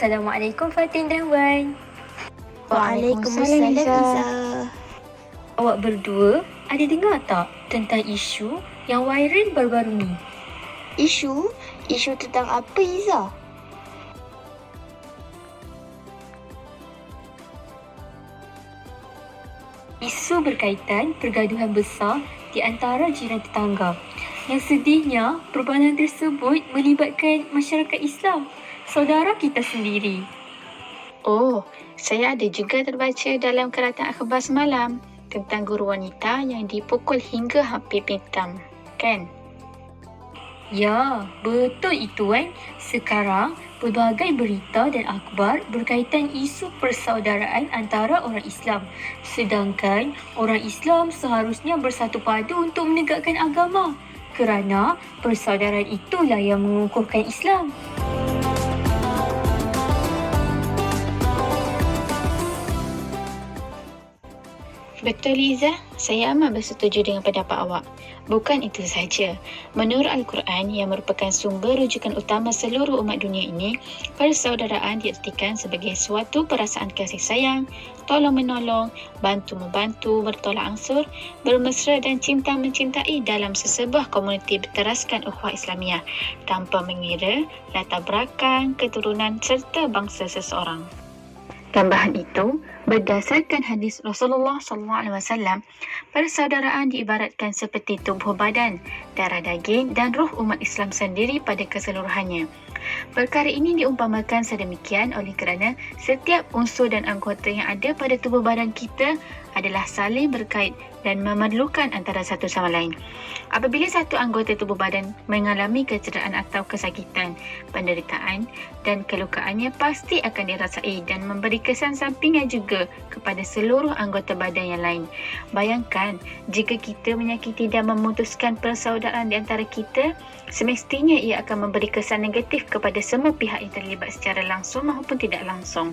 Assalamualaikum Fatin dan Wan. Waalaikumsalam Iza. Awak berdua ada dengar tak tentang isu yang viral baru-baru ni? Isu? Isu tentang apa Iza? Isu berkaitan pergaduhan besar di antara jiran tetangga. Yang sedihnya, perbualan tersebut melibatkan masyarakat Islam, saudara kita sendiri. Oh, saya ada juga terbaca dalam keratan akhbar semalam tentang guru wanita yang dipukul hingga hampir pingsan, kan? Ya, betul itu Wan. Sekarang, pelbagai berita dan akhbar berkaitan isu persaudaraan antara orang Islam. Sedangkan orang Islam seharusnya bersatu padu untuk menegakkan agama. Kerana persaudaraan itulah yang mengukuhkan Islam. Betul Liza, saya amat bersetuju dengan pendapat awak. Bukan itu sahaja. Menurut Al-Quran yang merupakan sumber rujukan utama seluruh umat dunia ini, persaudaraan diartikan sebagai suatu perasaan kasih sayang, tolong-menolong, bantu-membantu, bertolak ansur, bermesra dan cinta-mencintai dalam sesebuah komuniti berteraskan ukhuwah Islamiah tanpa mengira latar belakang, keturunan serta bangsa seseorang. Tambahan itu, berdasarkan hadis Rasulullah SAW, persaudaraan diibaratkan seperti tubuh badan, darah daging dan roh umat Islam sendiri pada keseluruhannya. Perkara ini diumpamakan sedemikian oleh kerana setiap unsur dan anggota yang ada pada tubuh badan kita adalah saling berkait dan memerlukan antara satu sama lain. Apabila satu anggota tubuh badan mengalami kecederaan atau kesakitan, penderitaan dan kelukaannya pasti akan dirasai dan memberi kesan sampingan juga kepada seluruh anggota badan yang lain. Bayangkan, jika kita menyakiti dan memutuskan persaudaraan di antara kita, semestinya ia akan memberi kesan negatif kepada semua pihak yang terlibat secara langsung maupun tidak langsung.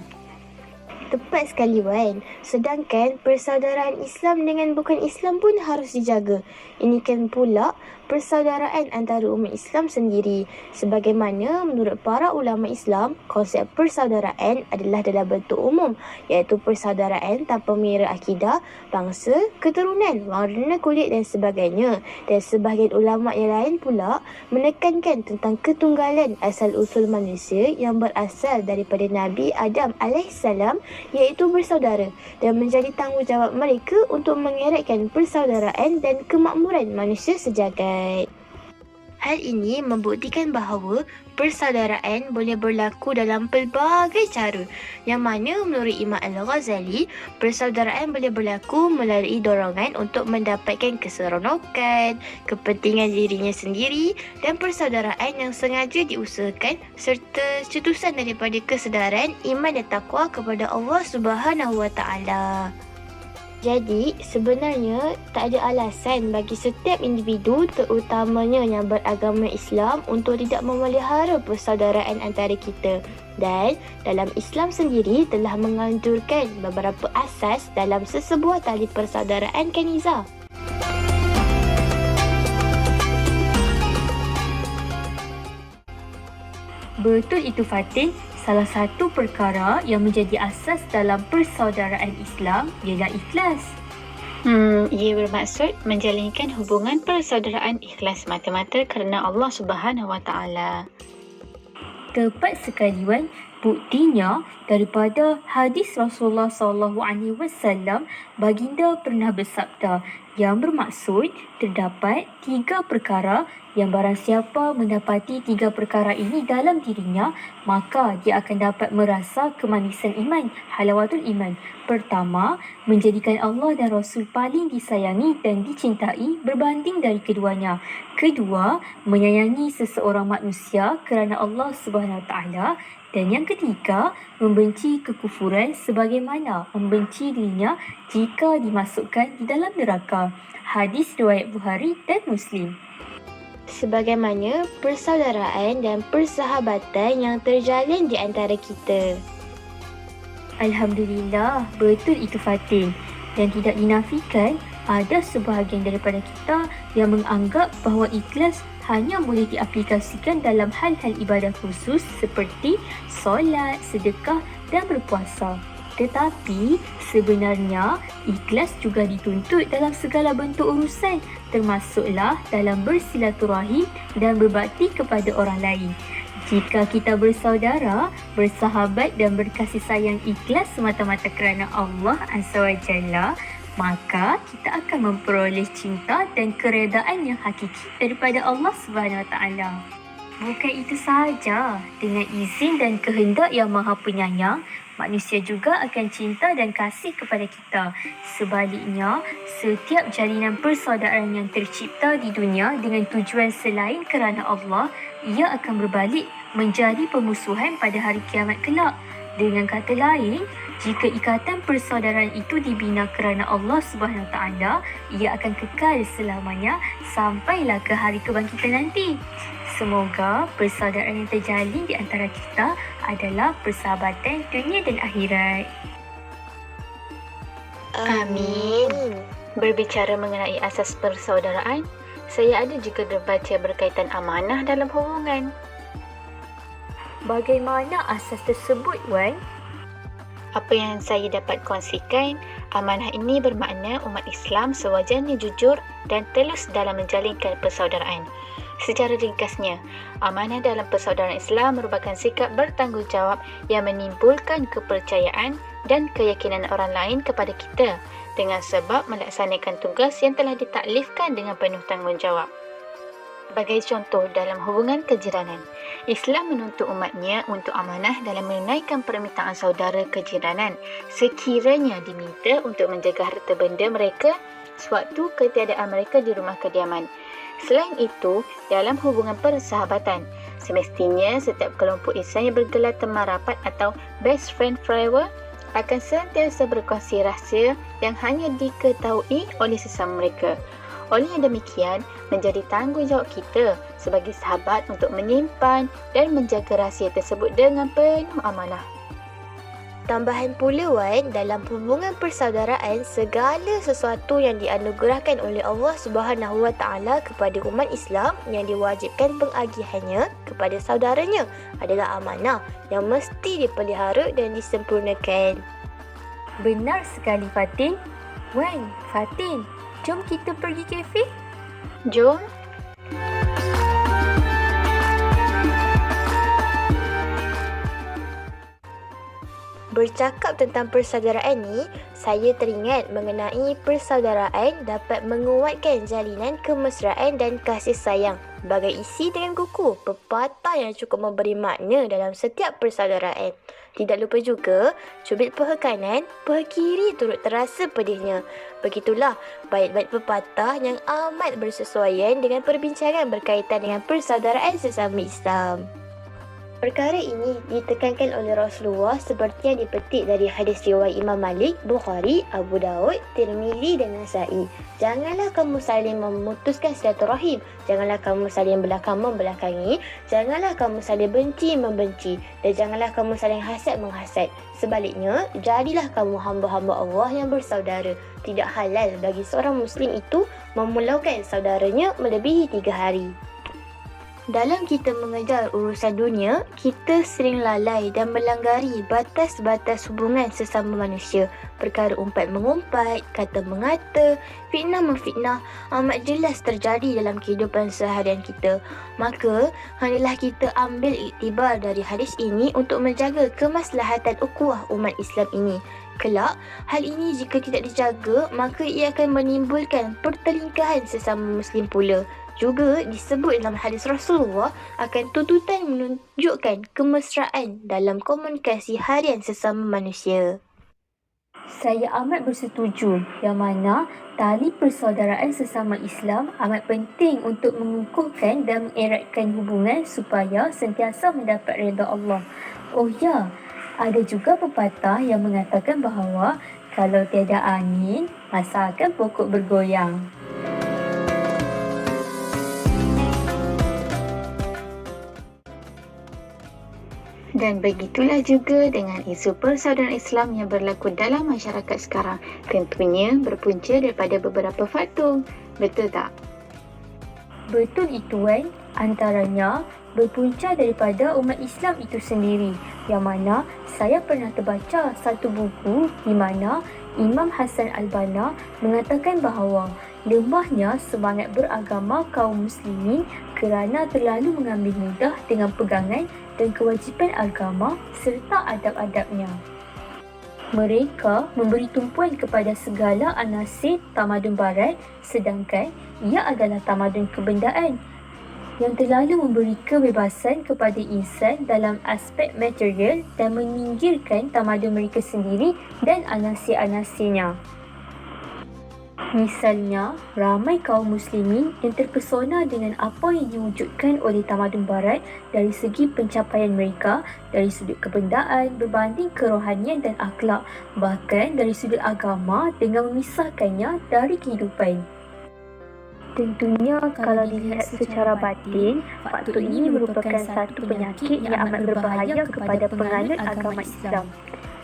Tepat sekali Wan. Sedangkan persaudaraan Islam dengan bukan Islam pun harus dijaga. Ini kan pula persaudaraan antara umat Islam sendiri. Sebagaimana menurut para ulama Islam, konsep persaudaraan adalah dalam bentuk umum, iaitu persaudaraan tanpa mengira akidah, bangsa, keturunan, warna kulit dan sebagainya. Dan sebahagian ulama yang lain pula menekankan tentang ketunggalan asal-usul manusia yang berasal daripada Nabi Adam alaihissalam, iaitu bersaudara, dan menjadi tanggungjawab mereka untuk mengeratkan persaudaraan dan kemakmuran manusia sejagat. Hal ini membuktikan bahawa persaudaraan boleh berlaku dalam pelbagai cara, yang mana menurut Imam Al-Ghazali, persaudaraan boleh berlaku melalui dorongan untuk mendapatkan keseronokan, kepentingan dirinya sendiri, dan persaudaraan yang sengaja diusahakan serta cetusan daripada kesedaran iman dan takwa kepada Allah Subhanahu Wa Taala. Jadi, sebenarnya tak ada alasan bagi setiap individu, terutamanya yang beragama Islam, untuk tidak memelihara persaudaraan antara kita. Dan dalam Islam sendiri telah menganjurkan beberapa asas dalam sesebuah tali persaudaraan, kan Iza? Betul itu Fatin. Salah satu perkara yang menjadi asas dalam persaudaraan Islam ialah ikhlas. Ia bermaksud menjalinkan hubungan persaudaraan ikhlas mata-mata kerana Allah Subhanahu Wa Taala. Tepat sekali Wan. Buktinya daripada hadis Rasulullah SAW, baginda pernah bersabda yang bermaksud terdapat 3 perkara yang barang siapa mendapati 3 perkara ini dalam dirinya, maka dia akan dapat merasa kemanisan iman, halawatul iman. Pertama, menjadikan Allah dan Rasul paling disayangi dan dicintai berbanding dari keduanya. Kedua, menyayangi seseorang manusia kerana Allah Subhanahu Wa Taala. Dan yang ketiga, membenci kekufuran sebagaimana membenci dirinya jika dimasukkan di dalam neraka. Hadis riwayat Bukhari dan Muslim. Sebagaimana persaudaraan dan persahabatan yang terjalin di antara kita. Alhamdulillah, betul itu Fatin. Dan tidak dinafikan, ada sebahagian daripada kita yang menganggap bahawa ikhlas hanya boleh diaplikasikan dalam hal-hal ibadah khusus seperti solat, sedekah dan berpuasa. Tetapi sebenarnya ikhlas juga dituntut dalam segala bentuk urusan, termasuklah dalam bersilaturahim dan berbakti kepada orang lain. Jika kita bersaudara, bersahabat dan berkasih sayang ikhlas semata-mata kerana Allah SWT, maka kita akan memperoleh cinta dan keredaan yang hakiki daripada Allah SWT. Bukan itu sahaja, dengan izin dan kehendak yang Maha Penyayang, manusia juga akan cinta dan kasih kepada kita. Sebaliknya, setiap jalinan persaudaraan yang tercipta di dunia dengan tujuan selain kerana Allah, ia akan berbalik menjadi permusuhan pada hari kiamat kelak. Dengan kata lain, jika ikatan persaudaraan itu dibina kerana Allah SWT, ia akan kekal selamanya sampailah ke hari kebangkitan nanti. Semoga persaudaraan yang terjalin di antara kita adalah persahabatan dunia dan akhirat. Amin. Berbicara mengenai asas persaudaraan, saya ada juga terbaca berkaitan amanah dalam hubungan. Bagaimana asas tersebut, Wan? Apa yang saya dapat kongsikan, amanah ini bermakna umat Islam sewajarnya jujur dan telus dalam menjalinkan persaudaraan. Secara ringkasnya, amanah dalam persaudaraan Islam merupakan sikap bertanggungjawab yang menimbulkan kepercayaan dan keyakinan orang lain kepada kita dengan sebab melaksanakan tugas yang telah ditaklifkan dengan penuh tanggungjawab. Sebagai contoh dalam hubungan kejiranan, Islam menuntut umatnya untuk amanah dalam menunaikan permintaan saudara kejiranan sekiranya diminta untuk menjaga harta benda mereka sewaktu ketiadaan mereka di rumah kediaman. Selain itu, dalam hubungan persahabatan, semestinya setiap kelompok insan yang bergelar teman rapat atau best friend forever akan sentiasa berkongsi rahsia yang hanya diketahui oleh sesama mereka. Oleh yang demikian, menjadi tanggungjawab kita sebagai sahabat untuk menyimpan dan menjaga rahsia tersebut dengan penuh amanah. Tambahan pula, Wan, dalam hubungan persaudaraan, segala sesuatu yang dianugerahkan oleh Allah Subhanahu Wa Taala kepada umat Islam yang diwajibkan pengagihannya kepada saudaranya adalah amanah yang mesti dipelihara dan disempurnakan. Benar sekali, Fatin. Wan, Fatin, jom kita pergi kafe. Jom. Bercakap tentang persaudaraan ni, saya teringat mengenai persaudaraan dapat menguatkan jalinan kemesraan dan kasih sayang. Bagai isi dengan kuku, pepatah yang cukup memberi makna dalam setiap persaudaraan. Tidak lupa juga, cubit paha kanan, paha kiri turut terasa pedihnya. Begitulah bait-bait pepatah yang amat bersesuaian dengan perbincangan berkaitan dengan persaudaraan sesama Islam. Perkara ini ditekankan oleh Rasulullah seperti yang dipetik dari hadis riwayat Imam Malik, Bukhari, Abu Daud, Tirmizi dan Nasa'i. Janganlah kamu saling memutuskan silaturahim, janganlah kamu saling belakang membelakangi, janganlah kamu saling benci membenci, dan janganlah kamu saling hasad menghasad. Sebaliknya, jadilah kamu hamba-hamba Allah yang bersaudara. Tidak halal bagi seorang Muslim itu memulaukan saudaranya melebihi 3 hari. Dalam kita mengejar urusan dunia, kita sering lalai dan melanggari batas-batas hubungan sesama manusia. Perkara umpat mengumpat, kata mengata, fitnah memfitnah amat jelas terjadi dalam kehidupan seharian kita. Maka, hendaklah kita ambil iktibar dari hadis ini untuk menjaga kemaslahatan ukhuwah umat Islam ini. Kelak, hal ini jika tidak dijaga, maka ia akan menimbulkan pertelingkahan sesama Muslim pula. Juga disebut dalam hadis Rasulullah akan tuntutan menunjukkan kemesraan dalam komunikasi harian sesama manusia. Saya amat bersetuju yang mana tali persaudaraan sesama Islam amat penting untuk mengukuhkan dan mengeratkan hubungan supaya sentiasa mendapat redha Allah. Oh ya, ada juga pepatah yang mengatakan bahawa kalau tiada angin, asalkan pokok bergoyang. Dan begitulah juga dengan isu persaudaraan Islam yang berlaku dalam masyarakat sekarang. Tentunya berpunca daripada beberapa faktor. Betul tak? Betul itu, Wan. Antaranya berpunca daripada umat Islam itu sendiri, yang mana saya pernah terbaca satu buku di mana Imam Hasan Al-Banna mengatakan bahawa lemahnya semangat beragama kaum muslimin kerana terlalu mengambil mudah dengan pegangan dan kewajipan agama serta adab-adabnya. Mereka memberi tumpuan kepada segala anasir tamadun barat, sedangkan ia adalah tamadun kebendaan yang terlalu memberi kebebasan kepada insan dalam aspek material dan menyingkirkan tamadun mereka sendiri dan anasir-anasirnya. Misalnya, ramai kaum muslimin yang terpesona dengan apa yang diwujudkan oleh tamadun barat dari segi pencapaian mereka dari sudut kebendaan berbanding kerohanian dan akhlak, bahkan dari sudut agama dengan memisahkannya dari kehidupan. Tentunya kalau dilihat secara batin, faktor ini merupakan satu penyakit yang amat berbahaya kepada penganut agama Islam.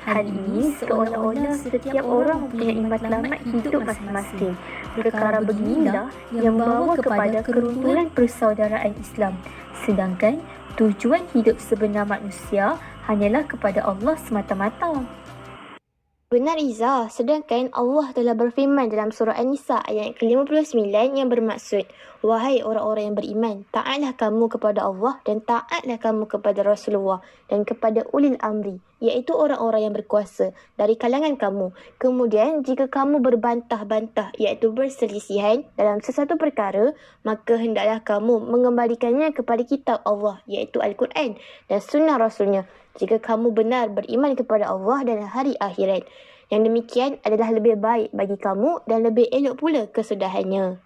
Hal ini seolah-olah setiap orang mempunyai matlamat hidup masing-masing. Perkara beginilah yang membawa kepada keruntuhan persaudaraan Islam. Sedangkan tujuan hidup sebenar manusia hanyalah kepada Allah semata-mata. Benar Iza, sedangkan Allah telah berfirman dalam surah An-Nisa ayat ke-59 yang bermaksud, wahai orang-orang yang beriman, taatlah kamu kepada Allah dan taatlah kamu kepada Rasulullah dan kepada ulil amri, iaitu orang-orang yang berkuasa dari kalangan kamu. Kemudian jika kamu berbantah-bantah, iaitu berselisihan dalam sesuatu perkara, maka hendaklah kamu mengembalikannya kepada kitab Allah, iaitu Al-Quran dan sunnah Rasulnya, jika kamu benar beriman kepada Allah dan hari akhirat. Yang demikian adalah lebih baik bagi kamu dan lebih elok pula kesudahannya.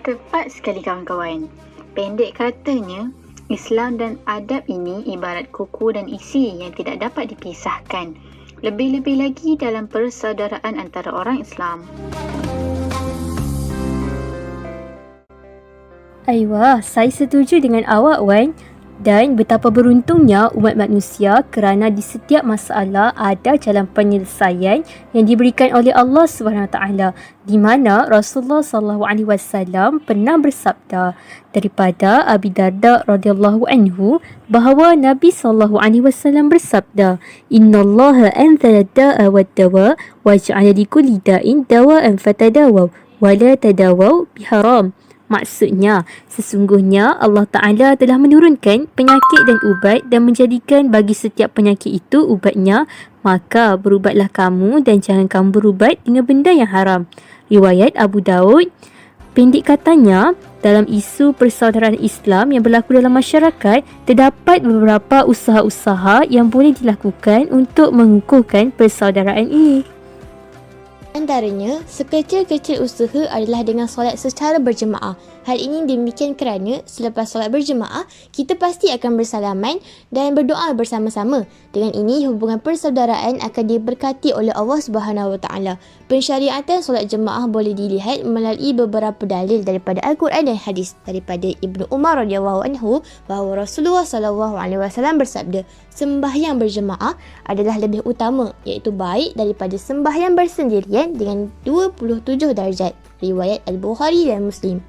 Tepat sekali kawan-kawan. Pendek katanya, Islam dan adab ini ibarat kuku dan isi yang tidak dapat dipisahkan. Lebih-lebih lagi dalam persaudaraan antara orang Islam. Aiwah, saya setuju dengan awak, Wan. Dan betapa beruntungnya umat manusia kerana di setiap masalah ada jalan penyelesaian yang diberikan oleh Allah SWT, di mana Rasulullah SAW pernah bersabda daripada Abi Darda radhiyallahu anhu bahawa Nabi SAW bersabda, Innallaha anzala da'a wad dawa wa ja'ala likulli da'in dawa'an fatadawaw wa la tadawaw biharam. Maksudnya, sesungguhnya Allah Ta'ala telah menurunkan penyakit dan ubat dan menjadikan bagi setiap penyakit itu ubatnya, maka berubatlah kamu dan jangan kamu berubat dengan benda yang haram. Riwayat Abu Daud. Pendek katanya, dalam isu persaudaraan Islam yang berlaku dalam masyarakat, terdapat beberapa usaha-usaha yang boleh dilakukan untuk mengukuhkan persaudaraan ini. Antaranya, sekecil-kecil usaha adalah dengan solat secara berjemaah. Hal ini demikian kerana selepas solat berjemaah, kita pasti akan bersalaman dan berdoa bersama-sama. Dengan ini, hubungan persaudaraan akan diberkati oleh Allah Subhanahu Wa Taala. Pensyariatan solat jemaah boleh dilihat melalui beberapa dalil daripada Al-Quran dan hadis. Daripada Ibnu Umar radhiyallahu anhu bahawa Rasulullah SAW bersabda, sembahyang berjemaah adalah lebih utama, iaitu baik daripada sembahyang bersendirian dengan 27 darjat. Riwayat Al-Bukhari dan Muslim.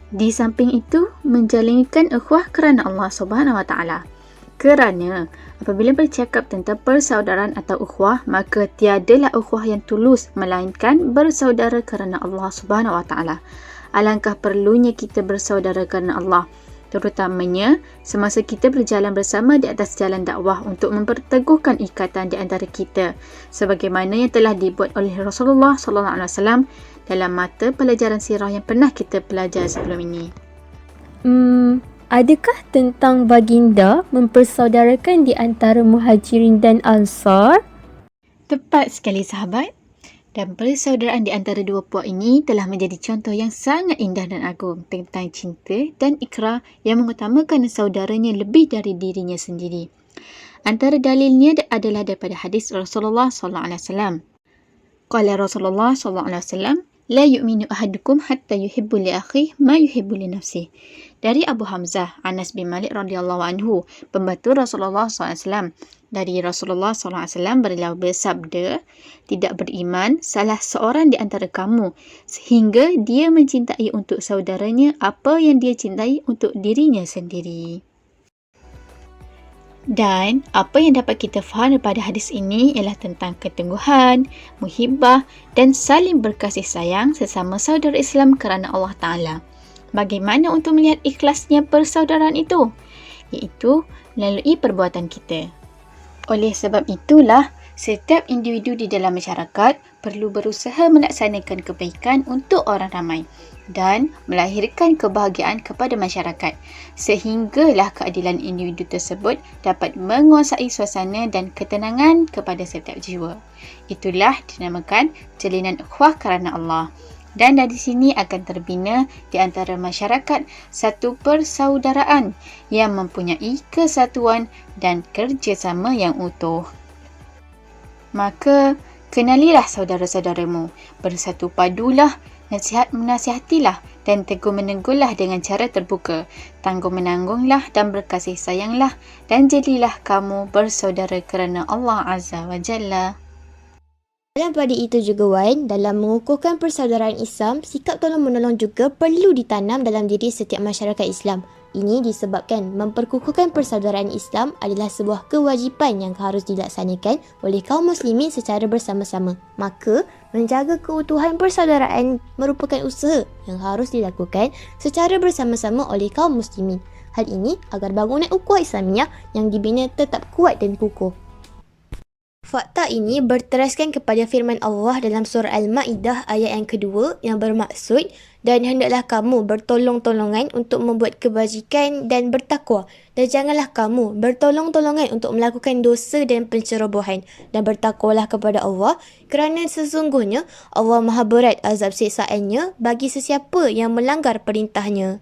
Di samping itu, menjalinkan ukhuwah kerana Allah Subhanahu Wa Taala. Kerana apabila bercakap tentang persaudaraan atau ukhuwah, maka tiadalah ukhuwah yang tulus melainkan bersaudara kerana Allah Subhanahu Wa Taala. Alangkah perlunya kita bersaudara kerana Allah, terutamanya semasa kita berjalan bersama di atas jalan dakwah untuk memperteguhkan ikatan di antara kita, sebagaimana yang telah dibuat oleh Rasulullah SAW dalam mata pelajaran sirah yang pernah kita belajar sebelum ini. Adakah tentang baginda mempersaudarakan di antara Muhajirin dan Ansar? Tepat sekali sahabat. Dan persaudaraan di antara dua puak ini telah menjadi contoh yang sangat indah dan agung tentang cinta dan ikrar yang mengutamakan saudaranya lebih dari dirinya sendiri. Antara dalilnya adalah daripada hadis Rasulullah SAW. Qala Rasulullah SAW, La yu'minu ahadukum hatta yuhibbu li akhihi ma yuhibbu li nafsihi. Dari Abu Hamzah, Anas bin Malik radhiyallahu anhu, pembantu Rasulullah SAW. Dari Rasulullah SAW beliau bersabda, tidak beriman salah seorang di antara kamu sehingga dia mencintai untuk saudaranya apa yang dia cintai untuk dirinya sendiri. Dan apa yang dapat kita faham daripada hadis ini ialah tentang ketungguhan, muhibbah dan saling berkasih sayang sesama saudara Islam kerana Allah Ta'ala. Bagaimana untuk melihat ikhlasnya persaudaraan itu? Iaitu melalui perbuatan kita. Oleh sebab itulah, setiap individu di dalam masyarakat perlu berusaha melaksanakan kebaikan untuk orang ramai dan melahirkan kebahagiaan kepada masyarakat sehinggalah keadilan individu tersebut dapat menguasai suasana dan ketenangan kepada setiap jiwa. Itulah dinamakan jalinan ukhuwah kerana Allah. Dan dari sini akan terbina di antara masyarakat satu persaudaraan yang mempunyai kesatuan dan kerjasama yang utuh. Maka, kenalilah saudara-saudaramu, bersatu padulah, nasihat menasihatilah dan teguh menegurlah dengan cara terbuka, tanggung menanggunglah dan berkasih sayanglah dan jadilah kamu bersaudara kerana Allah Azza wa Jalla. Dalam pada itu juga Wan, dalam mengukuhkan persaudaraan Islam, sikap tolong-menolong juga perlu ditanam dalam diri setiap masyarakat Islam. Ini disebabkan memperkukuhkan persaudaraan Islam adalah sebuah kewajipan yang harus dilaksanakan oleh kaum muslimin secara bersama-sama. Maka, menjaga keutuhan persaudaraan merupakan usaha yang harus dilakukan secara bersama-sama oleh kaum muslimin. Hal ini agar bangunan ukhuwah Islamiah yang dibina tetap kuat dan kukuh. Fakta ini berteraskan kepada firman Allah dalam surah Al-Ma'idah ayat yang kedua yang bermaksud, dan hendaklah kamu bertolong-tolongan untuk membuat kebajikan dan bertakwa, dan janganlah kamu bertolong-tolongan untuk melakukan dosa dan pencerobohan, dan bertakwalah kepada Allah kerana sesungguhnya Allah Maha berat azab siksaannya bagi sesiapa yang melanggar perintahnya.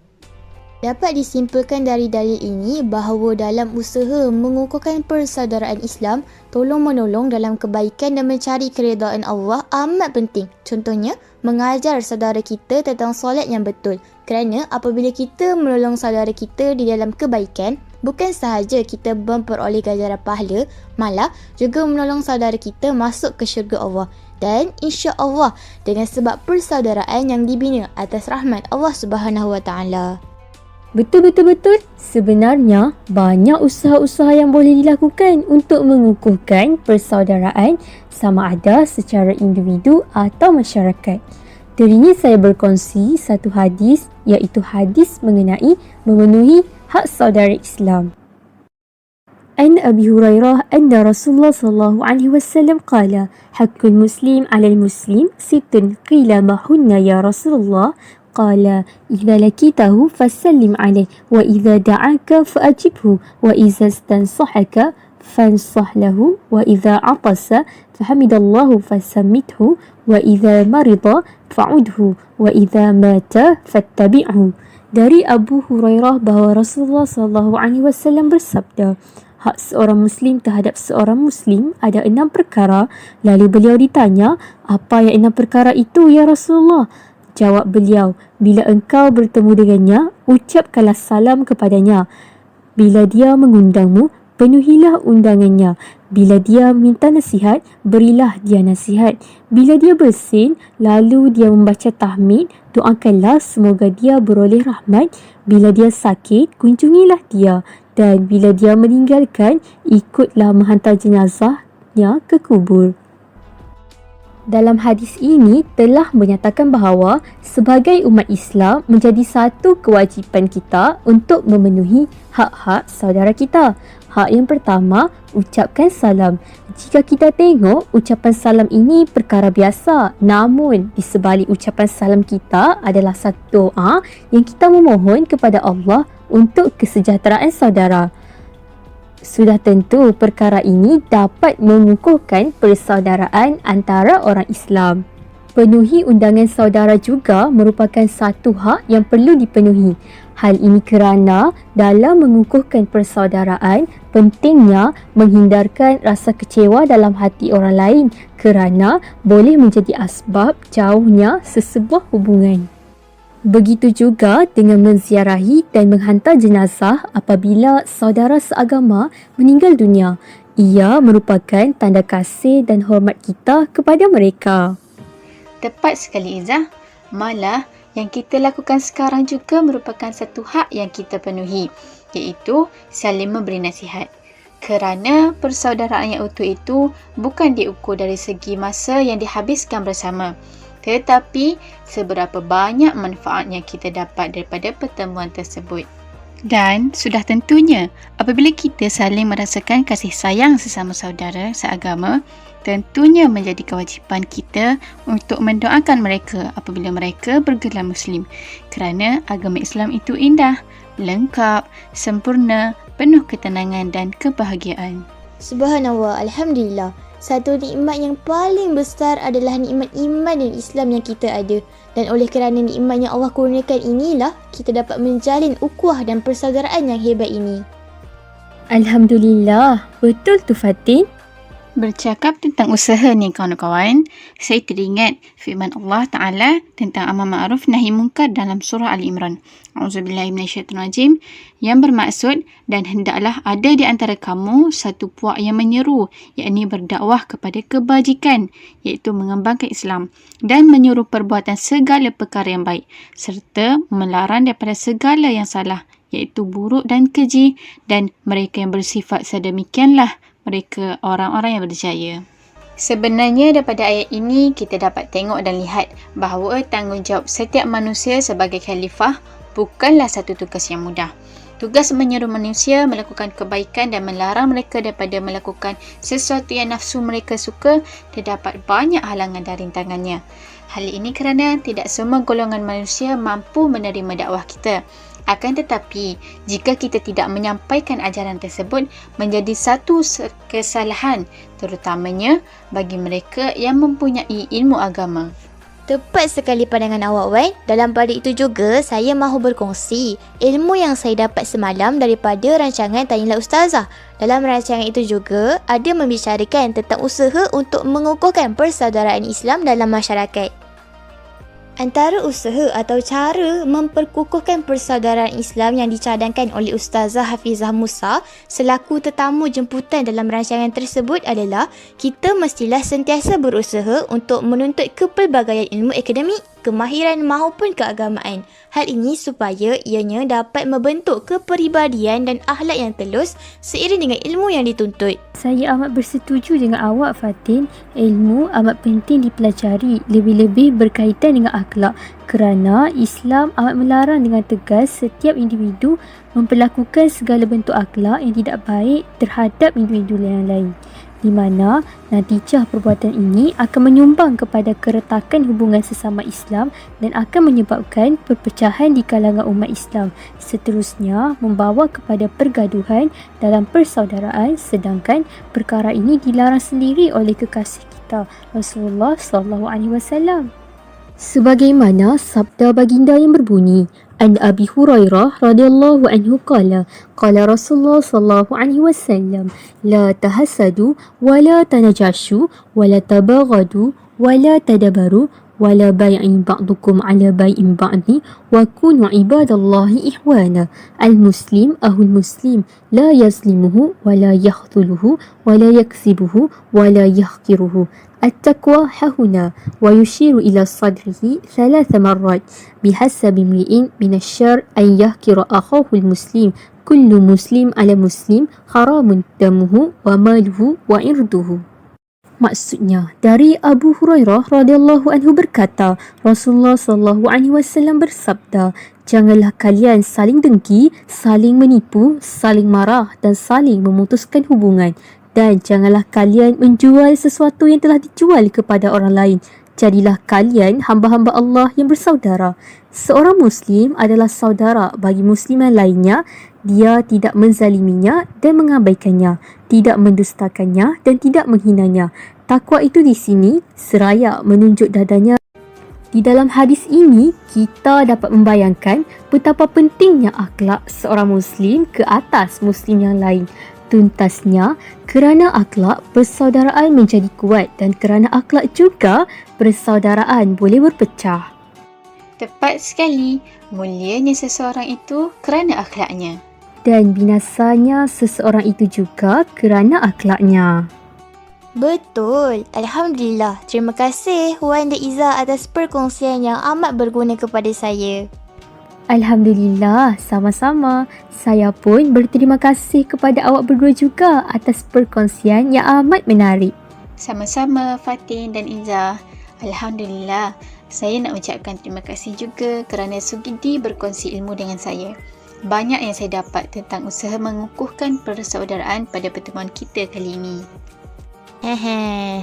Dapat disimpulkan dari dalil ini bahawa dalam usaha mengukuhkan persaudaraan Islam, tolong-menolong dalam kebaikan dan mencari keredaan Allah amat penting. Contohnya, mengajar saudara kita tentang solat yang betul. Kerana apabila kita menolong saudara kita di dalam kebaikan, bukan sahaja kita memperoleh ganjaran pahala, malah juga menolong saudara kita masuk ke syurga Allah. Dan insya-Allah dengan sebab persaudaraan yang dibina atas rahmat Allah Subhanahu Wa Taala. Betul. Sebenarnya, banyak usaha-usaha yang boleh dilakukan untuk mengukuhkan persaudaraan sama ada secara individu atau masyarakat. Darinya saya berkongsi satu hadis, iaitu hadis mengenai memenuhi hak saudara Islam. An Abi Hurairah anna Rasulullah sallallahu alaihi wasallam qala, haqqul muslim 'alal muslim sittun qila ma hunna ya Rasulullah. قال إذا لقيته فسلم عليه وإذا دعاك فأجبه وإذا استنصحك فانصح له وإذا عطس فحمد الله فسمته وإذا مرض فعده وإذا مات فاتبعه. Dari Abu Hurairah bahawa Rasulullah SAW bersabda, hak seorang Muslim terhadap seorang Muslim ada 6 perkara. Lalu beliau ditanya, apa yang 6 perkara itu ya Rasulullah? Jawab beliau, bila engkau bertemu dengannya, ucapkanlah salam kepadanya. Bila dia mengundangmu, penuhilah undangannya. Bila dia minta nasihat, berilah dia nasihat. Bila dia bersin, lalu dia membaca tahmid, doakanlah semoga dia beroleh rahmat. Bila dia sakit, kunjungilah dia. Dan bila dia meninggalkan, ikutlah menghantar jenazahnya ke kubur. Dalam hadis ini telah menyatakan bahawa sebagai umat Islam menjadi satu kewajipan kita untuk memenuhi hak-hak saudara kita. Hak yang pertama, ucapkan salam. Jika kita tengok, ucapan salam ini perkara biasa. Namun, di sebalik ucapan salam kita adalah satu doa yang kita memohon kepada Allah untuk kesejahteraan saudara. Sudah tentu perkara ini dapat mengukuhkan persaudaraan antara orang Islam. Penuhi undangan saudara juga merupakan satu hak yang perlu dipenuhi. Hal ini kerana dalam mengukuhkan persaudaraan, pentingnya menghindarkan rasa kecewa dalam hati orang lain kerana boleh menjadi asbab jauhnya sesebuah hubungan. Begitu juga dengan menziarahi dan menghantar jenazah apabila saudara seagama meninggal dunia. Ia merupakan tanda kasih dan hormat kita kepada mereka. Tepat sekali Izzah. Malah yang kita lakukan sekarang juga merupakan satu hak yang kita penuhi, iaitu saling memberi nasihat. Kerana persaudaraan yang utuh itu bukan diukur dari segi masa yang dihabiskan bersama, tetapi seberapa banyak manfaat yang kita dapat daripada pertemuan tersebut. Dan sudah tentunya apabila kita saling merasakan kasih sayang sesama saudara seagama, tentunya menjadi kewajipan kita untuk mendoakan mereka apabila mereka bergelar Muslim. Kerana agama Islam itu indah, lengkap, sempurna, penuh ketenangan dan kebahagiaan. Subhanallah, Alhamdulillah. Satu nikmat yang paling besar adalah nikmat iman dan Islam yang kita ada. Dan oleh kerana nikmat yang Allah kurniakan inilah, kita dapat menjalin ukhuwah dan persaudaraan yang hebat ini. Alhamdulillah, betul tu Fatin. Bercakap tentang usaha ni kawan-kawan, saya teringat firman Allah Ta'ala tentang amar ma'ruf nahi munkar dalam surah Ali Imran. A'udzubillahi minasyaitonirrajim, yang bermaksud, dan hendaklah ada di antara kamu satu puak yang menyeru, yakni berdakwah kepada kebajikan, iaitu mengembangkan Islam, dan menyuruh perbuatan segala perkara yang baik, serta melarang daripada segala yang salah, iaitu buruk dan keji, dan mereka yang bersifat sedemikianlah mereka orang-orang yang berjaya. Sebenarnya daripada ayat ini kita dapat tengok dan lihat bahawa tanggungjawab setiap manusia sebagai khalifah bukanlah satu tugas yang mudah. Tugas menyeru manusia melakukan kebaikan dan melarang mereka daripada melakukan sesuatu yang nafsu mereka suka, terdapat banyak halangan dan rintangannya. Hal ini kerana tidak semua golongan manusia mampu menerima dakwah kita. Akan tetapi, jika kita tidak menyampaikan ajaran tersebut menjadi satu kesalahan, terutamanya bagi mereka yang mempunyai ilmu agama. Tepat sekali pandangan awak, Wan. Dalam pada itu juga, saya mahu berkongsi ilmu yang saya dapat semalam daripada rancangan Tanyalah Ustazah. Dalam rancangan itu juga, ada membicarakan tentang usaha untuk mengukuhkan persaudaraan Islam dalam masyarakat. Antara usaha atau cara memperkukuhkan persaudaraan Islam yang dicadangkan oleh Ustazah Hafizah Musa selaku tetamu jemputan dalam rancangan tersebut adalah kita mestilah sentiasa berusaha untuk menuntut kepelbagaian ilmu akademik, kemahiran maupun keagamaan. Hal ini supaya ianya dapat membentuk kepribadian dan akhlak yang telus seiring dengan ilmu yang dituntut. Saya amat bersetuju dengan awak Fatin. Ilmu amat penting dipelajari, lebih-lebih berkaitan dengan akhlak, kerana Islam amat melarang dengan tegas setiap individu memperlakukan segala bentuk akhlak yang tidak baik terhadap individu yang lain, di mana natijah perbuatan ini akan menyumbang kepada keretakan hubungan sesama Islam dan akan menyebabkan perpecahan di kalangan umat Islam. Seterusnya membawa kepada pergaduhan dalam persaudaraan, sedangkan perkara ini dilarang sendiri oleh kekasih kita Rasulullah SAW. Sebagaimana sabda baginda yang berbunyi, An Abi Hurairah radhiyallahu anhu qala Rasulullah sallallahu alaihi wasallam, la tahasadu wa la tanajashu wa la tabaghadu wa la tadabaru wa la bai'in ba'dukum ala bai'in ba'di wa kunu ibadallahi ihwana. Al-muslim ahul muslim la yazlimuhu wa la yakhdhuluhu wa la yaksibuhu wa la yahqiruhu. التقوى هنا ويشير إلى صدره 3 مرات بحسب امرئ من الشر أن يحقر أخاه المسلم كل مسلم على مسلم حرام دمه وماله وعرضه. Maksudnya, dari Abu Hurairah radhiyallahu anhu berkata, Rasulullah sallallahu alaihi wasallam bersabda, janganlah kalian saling dengki, saling menipu, saling marah dan saling memutuskan hubungan. Dan janganlah kalian menjual sesuatu yang telah dijual kepada orang lain. Jadilah kalian hamba-hamba Allah yang bersaudara. Seorang Muslim adalah saudara bagi Musliman lainnya. Dia tidak menzaliminya dan mengabaikannya, tidak mendustakannya dan tidak menghinanya. Takwa itu di sini seraya menunjuk dadanya. Di dalam hadis ini, kita dapat membayangkan betapa pentingnya akhlak seorang Muslim ke atas Muslim yang lain. Tuntasnya, kerana akhlak persaudaraan menjadi kuat dan kerana akhlak juga persaudaraan boleh berpecah. Tepat sekali. Mulianya seseorang itu kerana akhlaknya. Dan binasanya seseorang itu juga kerana akhlaknya. Betul. Alhamdulillah. Terima kasih Wan dan Izzah atas perkongsian yang amat berguna kepada saya. Alhamdulillah, sama-sama. Saya pun berterima kasih kepada awak berdua juga atas perkongsian yang amat menarik. Sama-sama Fatin dan Izzah. Alhamdulillah. Saya nak ucapkan terima kasih juga kerana sudi berkongsi ilmu dengan saya. Banyak yang saya dapat tentang usaha mengukuhkan persaudaraan pada pertemuan kita kali ini.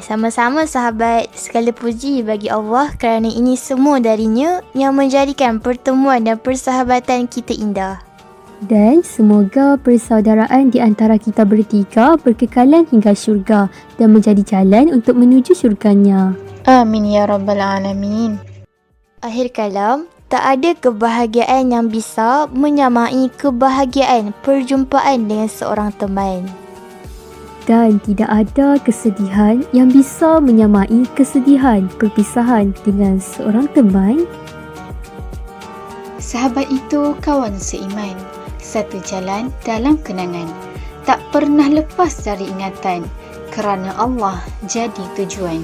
Sama-sama sahabat. Segala puji bagi Allah kerana ini semua darinya yang menjadikan pertemuan dan persahabatan kita indah. Dan semoga persaudaraan di antara kita bertiga berkekalan hingga syurga dan menjadi jalan untuk menuju syurganya. Amin ya rabbal alamin. Akhir kalam, tak ada kebahagiaan yang bisa menyamai kebahagiaan perjumpaan dengan seorang teman. Dan tidak ada kesedihan yang bisa menyamai kesedihan perpisahan dengan seorang teman. Sahabat itu kawan seiman, satu jalan dalam kenangan. Tak pernah lepas dari ingatan, kerana Allah jadi tujuan.